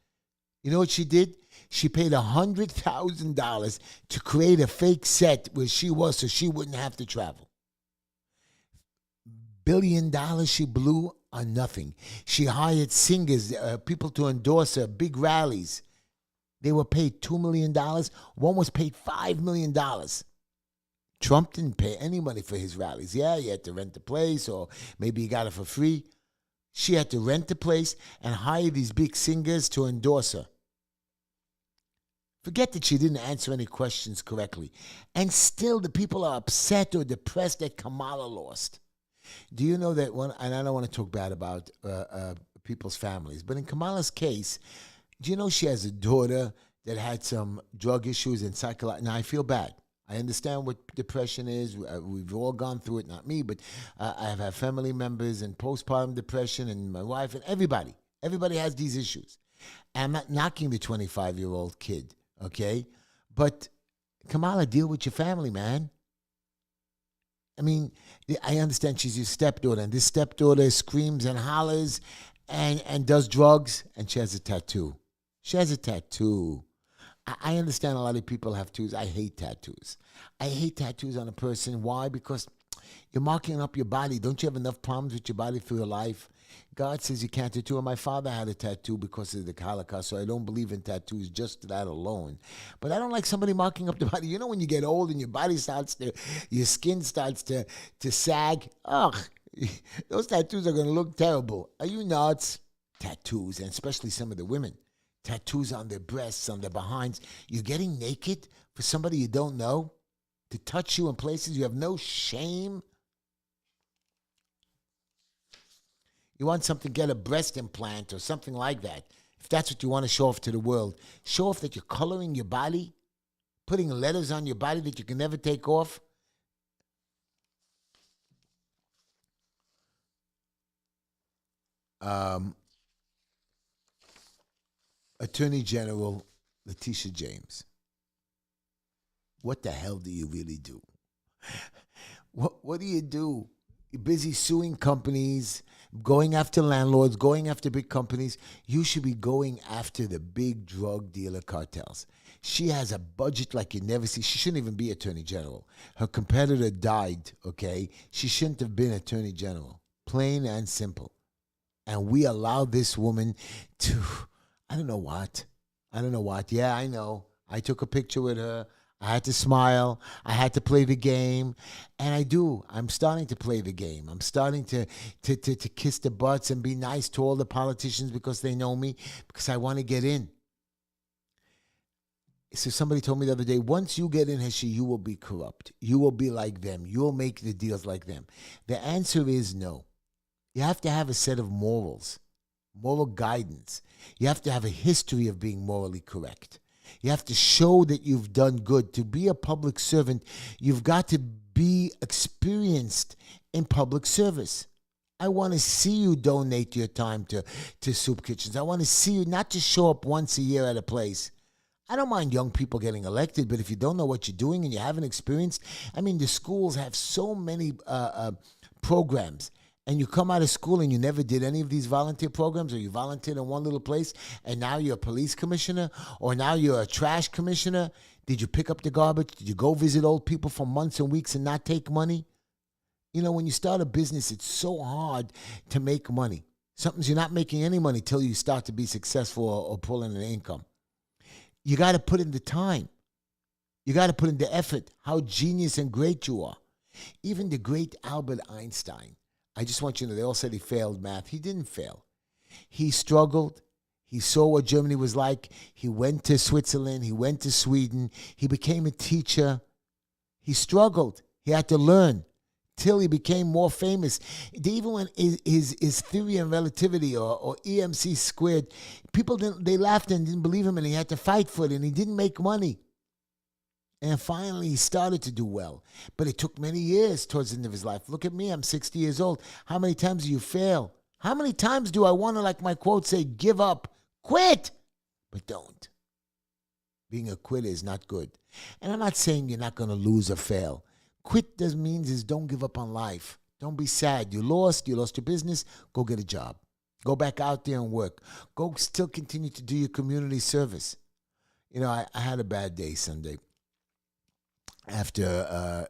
You know what she did? She paid $100,000 to create a fake set where she was so she wouldn't have to travel. $1 billion she blew on nothing. She hired singers, people to endorse her, big rallies. They were paid $2 million. One was paid $5 million. Trump didn't pay any money for his rallies. Yeah, he had to rent the place, or maybe he got it for free. She had to rent the place and hire these big singers to endorse her. Forget that she didn't answer any questions correctly. And still the people are upset or depressed that Kamala lost. Do you know that and I don't want to talk bad about people's families, but in Kamala's case, do you know she has a daughter that had some drug issues and psychological? Now, I feel bad. I understand what depression is. We've all gone through it, not me, but I've had family members and postpartum depression, and my wife, and everybody. Everybody has these issues. And I'm not knocking the 25-year-old kid, okay? But Kamala, deal with your family, man. I mean, I understand she's your stepdaughter, and this stepdaughter screams and hollers and does drugs, and she has a tattoo. She has a tattoo. I understand a lot of people have tattoos. I hate tattoos. I hate tattoos on a person. Why? Because you're marking up your body. Don't you have enough problems with your body through your life? God says you can't tattoo. And my father had a tattoo because of the Holocaust, so I don't believe in tattoos just that alone. But I don't like somebody marking up the body. You know, when you get old and your body your skin starts to sag? Ugh, those tattoos are going to look terrible. Are you nuts? Tattoos, and especially some of the women. Tattoos on their breasts, on their behinds. You're getting naked for somebody you don't know to touch you in places you have no shame. You want something, get a breast implant or something like that. If that's what you want to show off to the world. Show off that you're coloring your body, putting letters on your body that you can never take off. Attorney General Letitia James. What the hell do you really do? What do you do? You're busy suing companies, going after landlords, going after big companies. You should be going after the big drug dealer cartels. She has a budget like you never see. She shouldn't even be Attorney General. Her competitor died, okay? She shouldn't have been Attorney General. Plain and simple. And we allow this woman to, I don't know what. I don't know what. Yeah, I know. I took a picture with her. I had to smile. I had to play the game. And I do. I'm starting to play the game. I'm starting to kiss the butts and be nice to all the politicians because they know me, because I want to get in. So somebody told me the other day, once you get in Heshy, you will be corrupt. You will be like them. You will make the deals like them. The answer is no. You have to have a set of morals, moral guidance. You have to have a history of being morally correct. You have to show that you've done good. To be a public servant, you've got to be experienced in public service. I want to see you donate your time to soup kitchens. I want to see you not just show up once a year at a place. I don't mind young people getting elected, but if you don't know what you're doing and you haven't experienced, I mean, the schools have so many programs, and you come out of school and you never did any of these volunteer programs, or you volunteered in one little place, and now you're a police commissioner, or now you're a trash commissioner. Did you pick up the garbage? Did you go visit old people for months and weeks and not take money? You know, when you start a business, it's so hard to make money. Sometimes you're not making any money till you start to be successful or pull in an income. You got to put in the time. You got to put in the effort, how genius and great you are. Even the great Albert Einstein, I just want you to know, they all said he failed math. He didn't fail. He struggled. He saw what Germany was like. He went to Switzerland. He went to Sweden. He became a teacher. He struggled. He had to learn till he became more famous. Even when his theory of relativity or EMC squared, people they laughed and didn't believe him, and he had to fight for it, and he didn't make money. And finally, he started to do well. But it took many years towards the end of his life. Look at me, I'm 60 years old. How many times do you fail? How many times do I want to, like my quote say, give up, quit? But don't. Being a quitter is not good. And I'm not saying you're not going to lose or fail. Quit does means is don't give up on life. Don't be sad. You lost your business. Go get a job. Go back out there and work. Go still continue to do your community service. You know, I had a bad day Sunday. After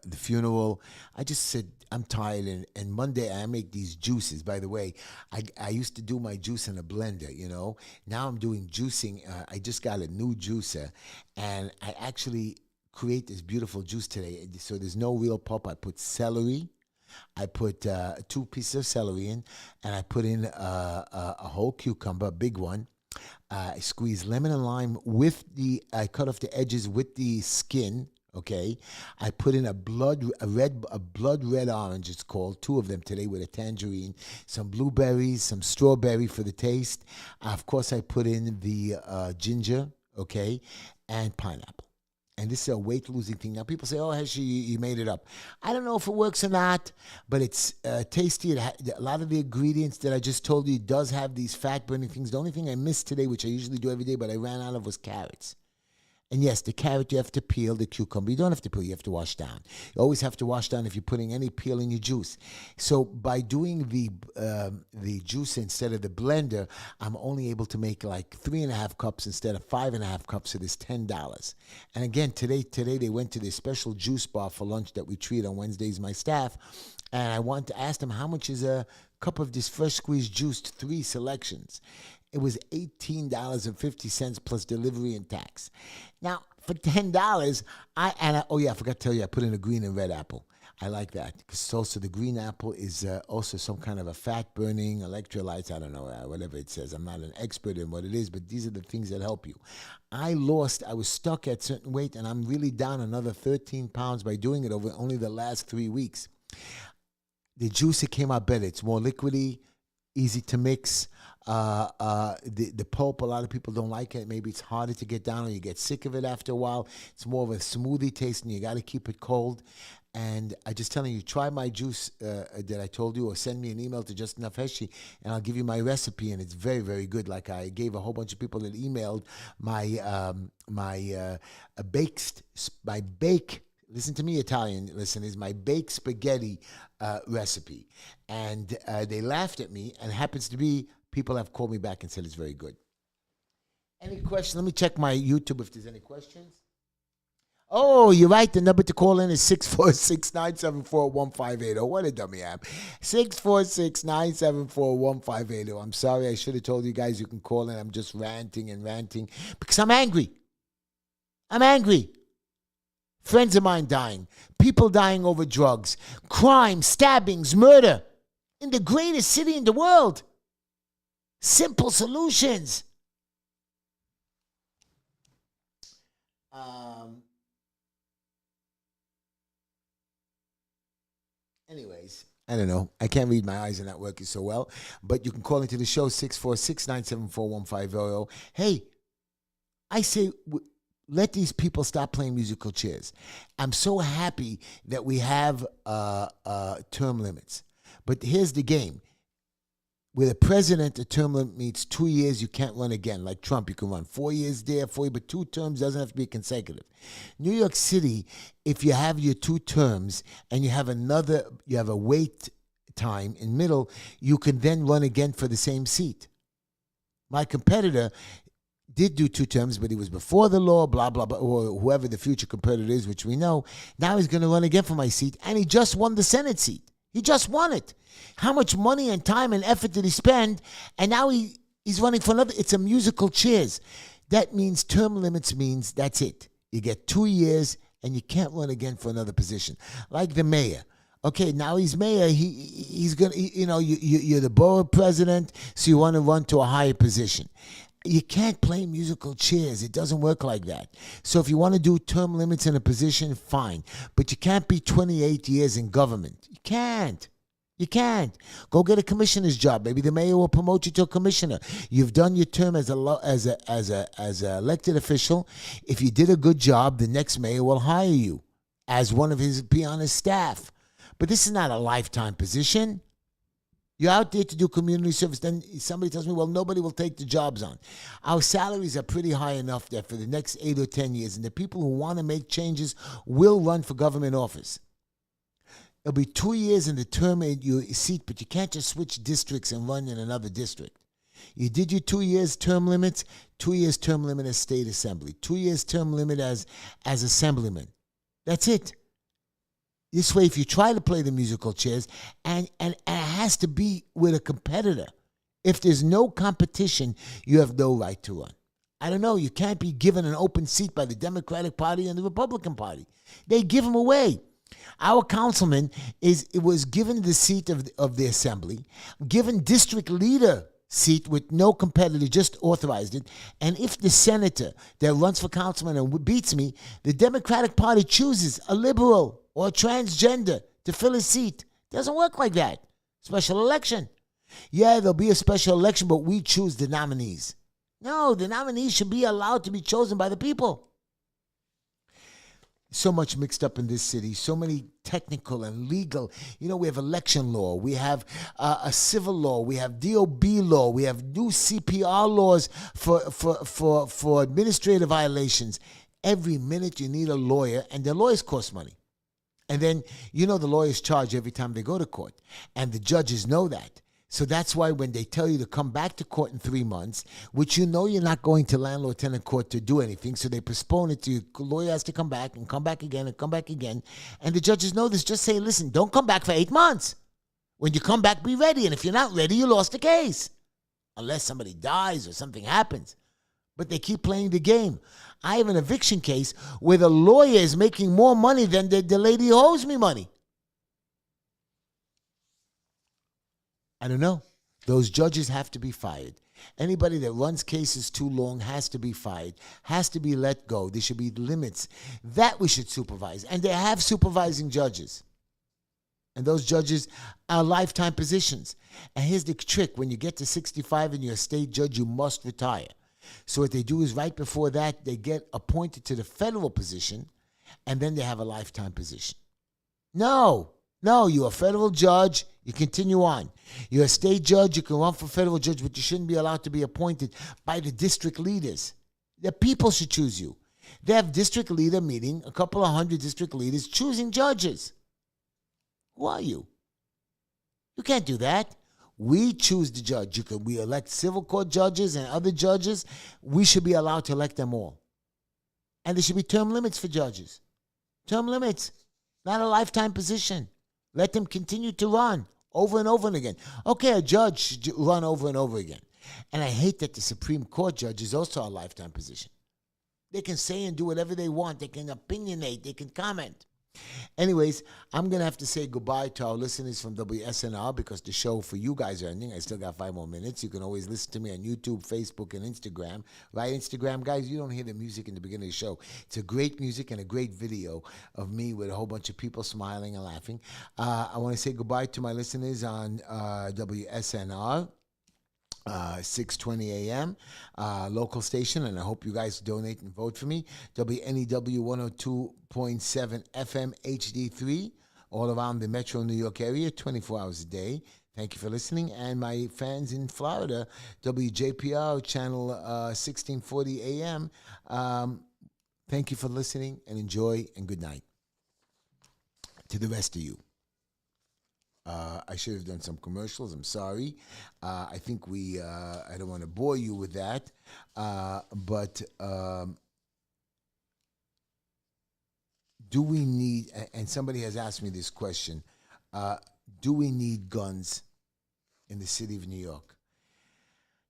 the funeral, I just said, I'm tired. And Monday, I make these juices. By the way, I used to do my juice in a blender, you know. Now I'm doing juicing. I just got a new juicer. And I actually create this beautiful juice today. So there's no real pulp. I put celery. I put 2 pieces of celery in. And I put in a whole cucumber, a big one. I squeeze lemon and lime I cut off the edges with the skin. Okay, I put in a blood red orange, it's called, 2 of them today with a tangerine, some blueberries, some strawberry for the taste. Of course, I put in the ginger, okay, and pineapple. And this is a weight-losing thing. Now, people say, oh, Heshy, you made it up. I don't know if it works or not, but it's tasty. A lot of the ingredients that I just told you does have these fat-burning things. The only thing I missed today, which I usually do every day, but I ran out of, was carrots. And yes, the carrot you have to peel, the cucumber you don't have to peel, you have to wash down. You always have to wash down if you're putting any peel in your juice. So by doing the juice instead of the blender, I'm only able to make like 3.5 cups instead of 5.5 cups, so there's $10. And again, today they went to this special juice bar for lunch that we treat on Wednesdays, my staff, and I want to ask them how much is a cup of this fresh squeezed juice, 3 selections. It was $18.50 plus delivery and tax. Now, for $10, I forgot to tell you, I put in a green and red apple. I like that because also the green apple is also some kind of a fat-burning electrolytes. I don't know, whatever it says. I'm not an expert in what it is, but these are the things that help you. I was stuck at a certain weight, and I'm really down another 13 pounds by doing it over only the last 3 weeks. The juice, it came out better. It's more liquidy, easy to mix. The pulp, a lot of people don't like it. Maybe it's harder to get down or you get sick of it after a while. It's more of a smoothie taste and you got to keep it cold. And I just telling you, try my juice that I told you, or send me an email to Just Enough Heshy, and I'll give you my recipe, and it's very, very good. Like I gave a whole bunch of people that emailed my bake. Listen to me, Italian listeners. My baked spaghetti recipe, and they laughed at me. And it happens to be people have called me back and said it's very good. Any questions? Let me check my YouTube if there's any questions. Oh, you're right. The number to call in is 646-974-1580. What a dummy I am. 646-974-1580. I'm sorry. I should have told you guys you can call in. I'm just ranting and ranting because I'm angry. I'm angry. Friends of mine dying. People dying over drugs. Crime, stabbings, murder. In the greatest city in the world. Simple solutions. Anyways, I don't know. I can't read. My eyes are not working so well. But you can call into the show, 646-974-1580. Hey, I say let these people stop playing musical chairs. I'm so happy that we have term limits. But here's the game. With a president, a term limit means 2 years, you can't run again. Like Trump, you can run 4 years there, 4 years, but 2 terms doesn't have to be consecutive. New York City, if you have your 2 terms and you have a wait time in middle, you can then run again for the same seat. My competitor did do 2 terms, but he was before the law, blah, blah, blah, or whoever the future competitor is, which we know. Now he's going to run again for my seat, and he just won the Senate seat. He just won it. How much money and time and effort did he spend? And now he's running for another. It's a musical chairs. That means term limits means that's it. You get 2 years and you can't run again for another position. Like the mayor. Okay, now he's mayor. He's gonna. You're the borough president, so you want to run to a higher position. You can't play musical chairs. It doesn't work like that. So if you want to do term limits in a position, fine. But you can't be 28 years in government. You can't. You can't. Go get a commissioner's job. Maybe the mayor will promote you to a commissioner. You've done your term as a elected official. If you did a good job, the next mayor will hire you as one of be on his staff. But this is not a lifetime position. You're out there to do community service. Then somebody tells me, well, nobody will take the jobs on. Our salaries are pretty high enough there for the next 8 or 10 years. And the people who want to make changes will run for government office. It'll be 2 years in the term in your seat, but you can't just switch districts and run in another district. You did your 2 years term limits, 2 years term limit as state assembly, 2 years term limit as assemblyman. That's it. This way, if you try to play the musical chairs, and it has to be with a competitor. If there's no competition, you have no right to run. I don't know. You can't be given an open seat by the Democratic Party and the Republican Party. They give them away. Our councilman was given the seat of the assembly, given district leader seat with no competitor, just authorized it. And if the senator that runs for councilman and beats me, the Democratic Party chooses a liberal or a transgender to fill his seat. Doesn't work like that. Special election. Yeah, there'll be a special election, but we choose the nominees. No, the nominees should be allowed to be chosen by the people. So much mixed up in this city, so many technical and legal. We have election law, we have a civil law, we have DOB law, we have new CPR laws for administrative violations. Every minute you need a lawyer, and the lawyers cost money. And then, the lawyers charge every time they go to court, and the judges know that. So that's why when they tell you to come back to court in 3 months, which you're not going to landlord-tenant court to do anything, so they postpone it to you. The lawyer has to come back and come back again and come back again. And the judges know this. Just say, listen, don't come back for 8 months. When you come back, be ready. And if you're not ready, you lost the case. Unless somebody dies or something happens. But they keep playing the game. I have an eviction case where the lawyer is making more money than the lady who owes me money. I don't know. Those judges have to be fired. Anybody that runs cases too long has to be fired, has to be let go. There should be limits. That we should supervise. And they have supervising judges. And those judges are lifetime positions. And here's the trick. When you get to 65 and you're a state judge, you must retire. So what they do is right before that, they get appointed to the federal position, and then they have a lifetime position. No, you're a federal judge. You continue on. You're a state judge. You can run for federal judge, but you shouldn't be allowed to be appointed by the district leaders. The people should choose you. They have district leader meeting, a couple of 100 district leaders choosing judges. Who are you? You can't do that. We choose the judge. We elect civil court judges and other judges. We should be allowed to elect them all. And there should be term limits for judges. Term limits, not a lifetime position. Let them continue to run over and over and again. Okay, a judge should run over and over again. And I hate that the Supreme Court judge is also a lifetime position. They can say and do whatever they want. They can opinionate. They can comment. Anyways, I'm going to have to say goodbye to our listeners from WSNR because the show for you guys are ending. I still got 5 more minutes. You can always listen to me on YouTube, Facebook, and Instagram. Right, Instagram, guys, you don't hear the music in the beginning of the show. It's a great music and a great video of me with a whole bunch of people smiling and laughing. I want to say goodbye to my listeners on WSNR. 6:20 a.m. Local station, and I hope you guys donate and vote for me. WNEW 102.7 FM HD3, all around the Metro New York area, 24 hours a day. Thank you for listening. And my fans in Florida, WJPR channel 1640 a.m. Thank you for listening, and enjoy, and good night. To the rest of you. I should have done some commercials. I'm sorry. I think I don't want to bore you with that. But do we need, and somebody has asked me this question, do we need guns in the city of New York?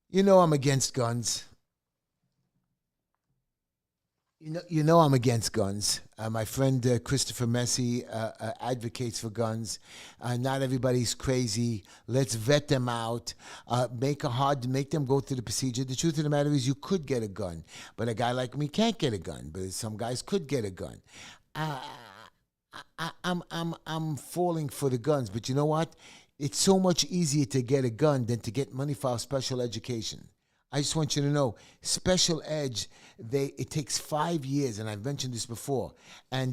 You know I'm against guns. You know I'm against guns. My friend Christopher Messi advocates for guns. Not everybody's crazy. Let's vet them out. Make them go through the procedure. The truth of the matter is, you could get a gun, but a guy like me can't get a gun. But some guys could get a gun. I'm falling for the guns, but you know what? It's so much easier to get a gun than to get money for our special education. I just want you to know, special ed, it takes 5 years, and I've mentioned this before. And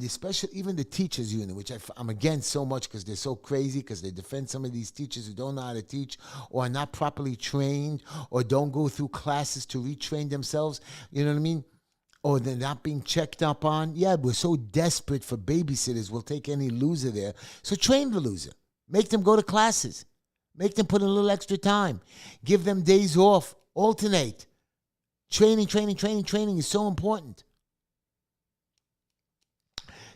even the teachers union, which I'm against so much because they're so crazy, because they defend some of these teachers who don't know how to teach, or are not properly trained, or don't go through classes to retrain themselves. You know what I mean? Or they're not being checked up on. Yeah, we're so desperate for babysitters. We'll take any loser there. So train the loser. Make them go to classes. Make them put in a little extra time. Give them days off. Alternate. Training is so important.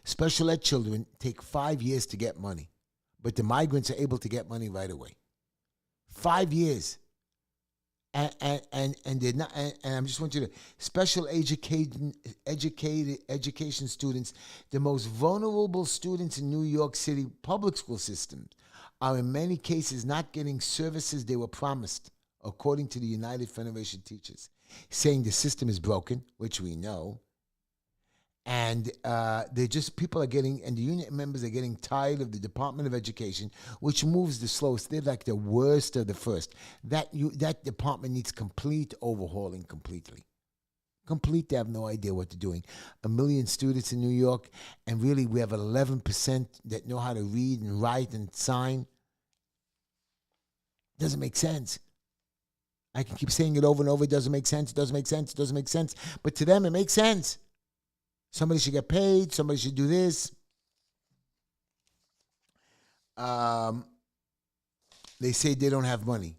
Special ed children take 5 years to get money, but the migrants are able to get money right away. 5 years. And they're not, and I just want you to, special education students, the most vulnerable students in New York City public school system, are in many cases not getting services they were promised, according to the United Federation of Teachers, saying the system is broken, which we know, and people are getting, and the union members are getting tired of the Department of Education, which moves the slowest. They're like the worst of the first. That department needs complete overhauling completely. They have no idea what they're doing. 1 million students in New York, and really we have 11% that know how to read and write and sign. Doesn't make sense. I can keep saying it over and over. It doesn't make sense. It doesn't make sense. It doesn't make sense. But to them, it makes sense. Somebody should get paid. Somebody should do this. They say they don't have money.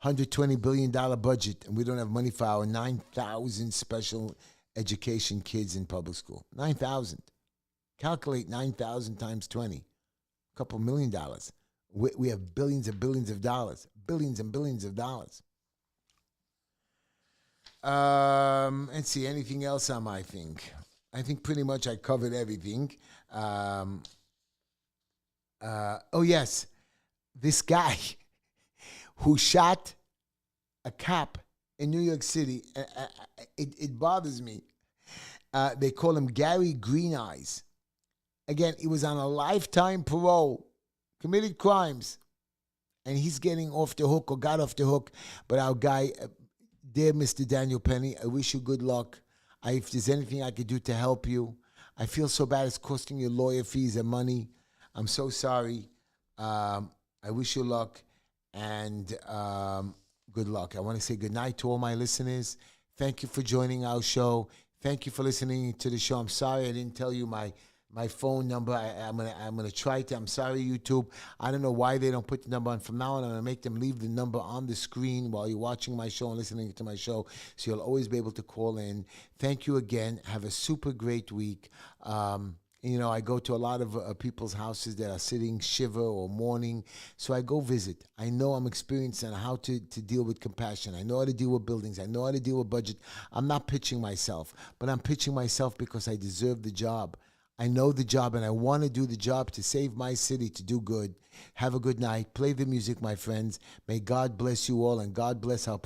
$120 billion budget, and we don't have money for our 9,000 special education kids in public school. 9,000. Calculate 9,000 times 20. A couple $1 million. We have billions and billions of dollars. Billions and billions of dollars. Let's see, anything else on my thing? I think pretty much I covered everything. Oh, yes. This guy who shot a cop in New York City, it bothers me. They call him Gary Green Eyes. Again, he was on a lifetime parole, committed crimes, and he's getting off the hook or got off the hook. But our guy, dear Mr. Daniel Penny, I wish you good luck. If there's anything I could do to help you, I feel so bad it's costing you lawyer fees and money. I'm so sorry. I wish you luck and good luck. I want to say good night to all my listeners. Thank you for joining our show. Thank you for listening to the show. I'm sorry I didn't tell you my phone number. I'm gonna try to. I'm sorry, YouTube. I don't know why they don't put the number on. From now on, I'm gonna make them leave the number on the screen while you're watching my show and listening to my show, so you'll always be able to call in. Thank you again. Have a super great week. You know, I go to a lot of people's houses that are sitting shiva or mourning. So I go visit. I know I'm experienced on how to deal with compassion. I know how to deal with buildings. I know how to deal with budget. I'm not pitching myself, but I'm pitching myself because I deserve the job. I know the job and I want to do the job to save my city, to do good. Have a good night. Play the music, my friends. May God bless you all and God bless our president.